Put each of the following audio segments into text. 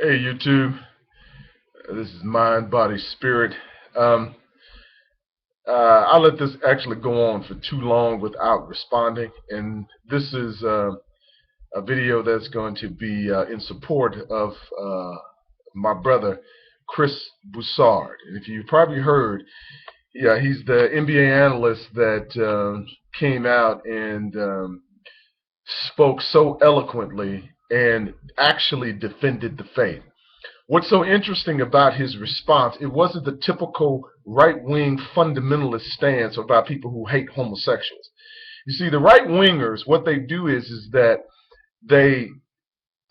Hey, YouTube. This is Mind, Body, Spirit. Um, I'll let this actually go on for too long without responding. And this is a video that's going to be in support of my brother, Chris Boussard. And if you've probably heard, yeah, he's the NBA analyst that came out and spoke so eloquently and actually defended the faith. What's so interesting about his response, it wasn't the typical right-wing fundamentalist stance about people who hate homosexuals. You see, the right-wingers, what they do is that they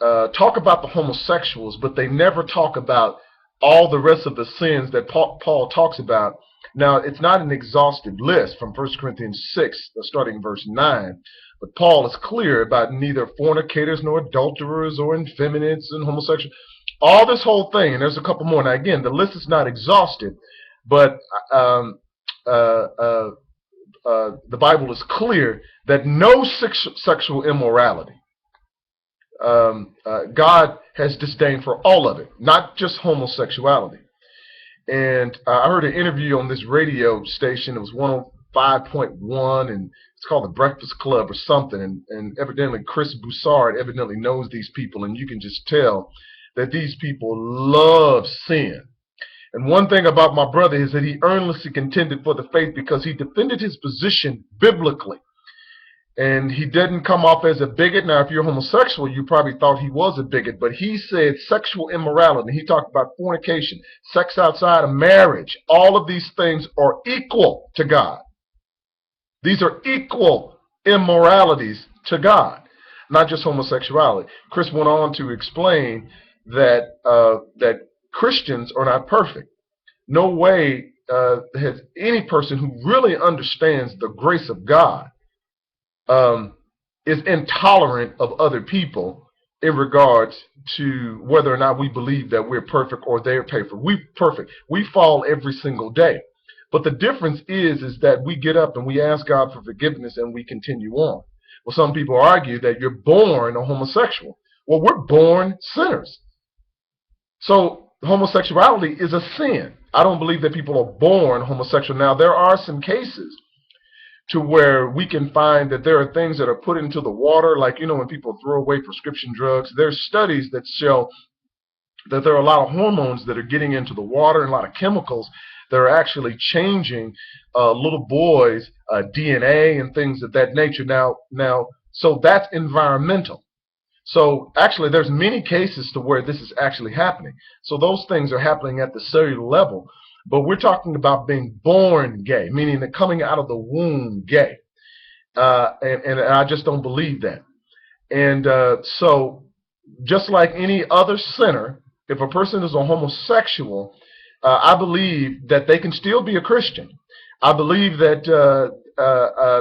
talk about the homosexuals, but they never talk about all the rest of the sins that Paul talks about. Now, it's not an exhaustive list from 1 Corinthians 6, starting in verse 9, but Paul is clear about neither fornicators nor adulterers or effeminates and homosexuals. All this whole thing, and there's a couple more. Now, again, the list is not exhaustive, but the Bible is clear that no sexual immorality. God has disdain for all of it, not just homosexuality. And I heard an interview on this radio station. It was 105.1, and it's called the Breakfast Club or something. And evidently, Chris Boussard evidently knows these people, and you can just tell that these people love sin. And one thing about my brother is that he earnestly contended for the faith because he defended his position biblically. And he didn't come off as a bigot. Now, if you're homosexual, you probably thought he was a bigot, but he said sexual immorality. He talked about fornication, sex outside of marriage. All of these things are equal to God. These are equal immoralities to God, not just homosexuality. Chris went on to explain that that Christians are not perfect. No way has any person who really understands the grace of God is intolerant of other people in regards to whether or not we believe that we're perfect or they're perfect. We're perfect. We fall every single day. But the difference is that we get up and we ask God for forgiveness and we continue on. Well, some people argue that you're born a homosexual. Well, we're born sinners. So homosexuality is a sin. I don't believe that people are born homosexual. Now, there are some cases to where we can find that there are things that are put into the water, like, when people throw away prescription drugs. There's studies that show that there are a lot of hormones that are getting into the water and a lot of chemicals that are actually changing little boys' DNA and things of that nature. Now, so that's environmental. So actually, there's many cases to where this is actually happening. So those things are happening at the cellular level. But we're talking about being born gay, meaning that coming out of the womb gay. And I just don't believe that. And so just like any other sinner, if a person is a homosexual, I believe that they can still be a Christian. I believe that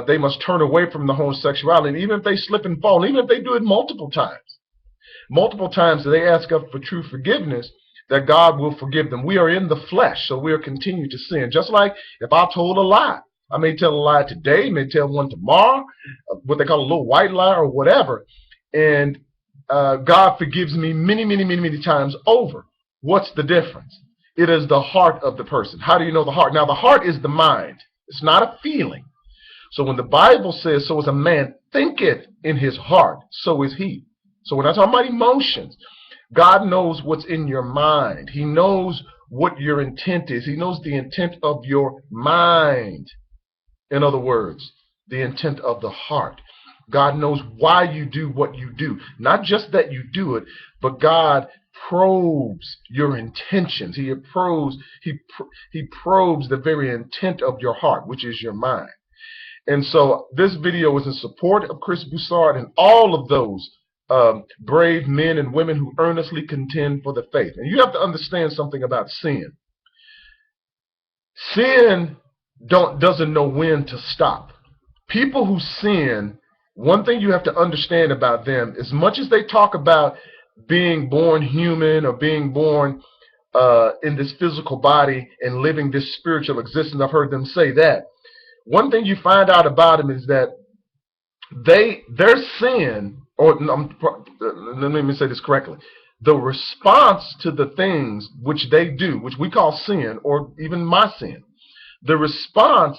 they must turn away from the homosexuality. And even if they slip and fall, even if they do it multiple times they ask us for true forgiveness, that God will forgive them. We are in the flesh, so we'll continue to sin. Just like if I told a lie. I may tell a lie today, may tell one tomorrow, what they call a little white lie or whatever, and God forgives me many, many, many, many times over. What's the difference? It is the heart of the person. How do you know the heart? Now, the heart is the mind. It's not a feeling. So when the Bible says, so as a man thinketh in his heart, so is he. So when I talk about emotions, God knows what's in your mind. He knows what your intent is. He knows the intent of your mind. In other words, the intent of the heart. God knows why you do what you do. Not just that you do it, but God probes your intentions. He probes the very intent of your heart, which is your mind. And so this video is in support of Chris Boussard and all of those brave men and women who earnestly contend for the faith. And you have to understand something about sin. Sin doesn't know when to stop. People who sin, one thing you have to understand about them, as much as they talk about being born human or being born in this physical body and living this spiritual existence, I've heard them say that. One thing you find out about them is that their sin, or let me say this correctly, The response to the things which they do, which we call sin, or even my sin, the response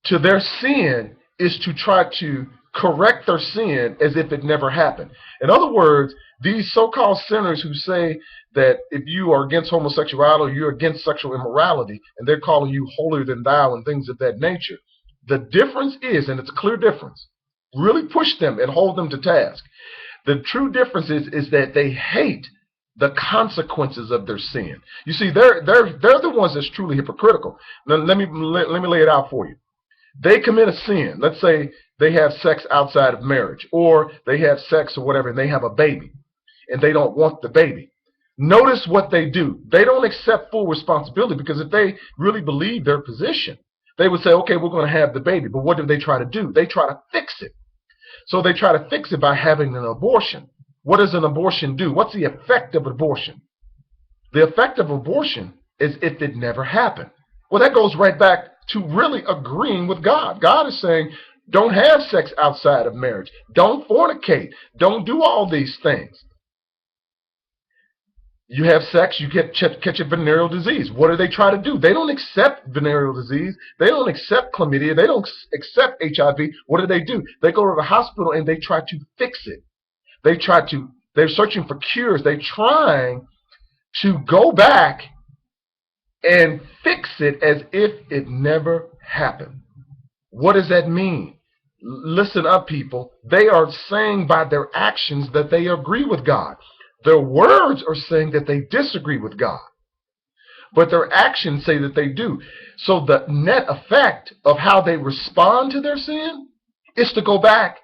to their sin is to try to correct their sin as if it never happened. In other words, these so-called sinners who say that if you are against homosexuality or you're against sexual immorality, and they're calling you holier than thou and things of that nature, the difference is, and it's a clear difference, really push them and hold them to task. The true difference is that they hate the consequences of their sin. You see, they're the ones that's truly hypocritical. Now, let me lay it out for you. They commit a sin. Let's say they have sex outside of marriage, or they have sex or whatever, and they have a baby, and they don't want the baby. Notice what they do. They don't accept full responsibility, because if they really believe their position, they would say, okay, we're going to have the baby. But what do they try to do? They try to fix it. So they try to fix it by having an abortion. What does an abortion do? What's the effect of abortion? The effect of abortion is if it never happened. Well, that goes right back to really agreeing with God. God is saying, don't have sex outside of marriage. Don't fornicate. Don't do all these things. You have sex, you catch a venereal disease. What do they try to do? They don't accept venereal disease. They don't accept chlamydia. They don't accept HIV. What do? They go to the hospital and they try to fix it. They're searching for cures. They're trying to go back and fix it as if it never happened. What does that mean? Listen up, people. They are saying by their actions that they agree with God. Their words are saying that they disagree with God, but their actions say that they do. So the net effect of how they respond to their sin is to go back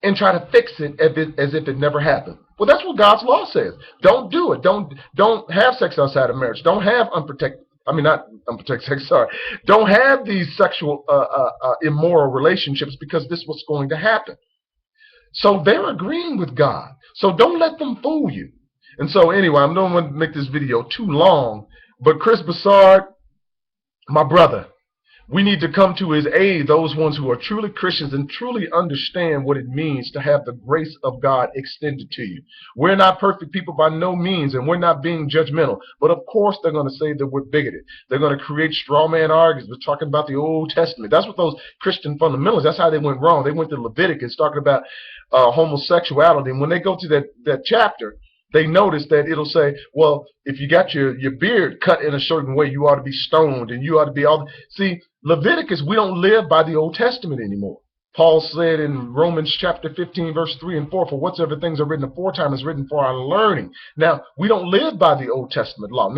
and try to fix it as if it never happened. Well, that's what God's law says. Don't do it. Don't have sex outside of marriage. Don't have not unprotected sex, sorry. Don't have these sexual immoral relationships, because this was going to happen. So they're agreeing with God. So don't let them fool you. And so anyway, I don't want to make this video too long, but Chris Boussard, my brother, we need to come to his aid, those ones who are truly Christians and truly understand what it means to have the grace of God extended to you. We're not perfect people by no means, and we're not being judgmental. But of course they're going to say that we're bigoted. They're going to create straw man arguments. We're talking about the Old Testament. That's what those Christian fundamentalists, that's how they went wrong. They went to Leviticus talking about homosexuality. And when they go to that chapter, they notice that it'll say, well, if you got your beard cut in a certain way, you ought to be stoned, and you ought to be all. See, Leviticus, we don't live by the Old Testament anymore. Paul said in Romans chapter 15, verse 3 and 4, for whatsoever things are written aforetime is written for our learning. Now, we don't live by the Old Testament law.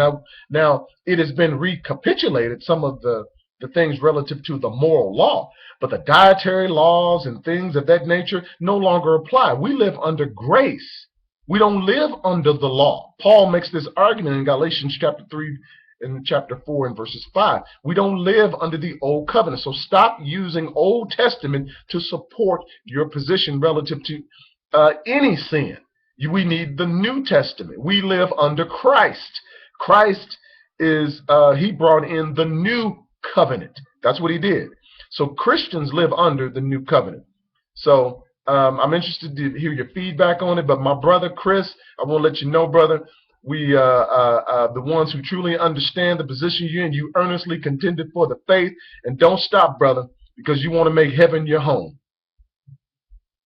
Now it has been recapitulated, some of the things relative to the moral law, but the dietary laws and things of that nature no longer apply. We live under grace. We don't live under the law. Paul makes this argument in Galatians chapter 3 and chapter 4 and verses 5. We don't live under the old covenant. So stop using Old Testament to support your position relative to any sin. We need the New Testament. We live under Christ. Christ is, he brought in the new covenant. That's what he did. So Christians live under the new covenant. So I'm interested to hear your feedback on it. But my brother Chris, I want to let you know, brother, we the ones who truly understand the position you're in, you earnestly contended for the faith, and don't stop, brother, because you want to make heaven your home.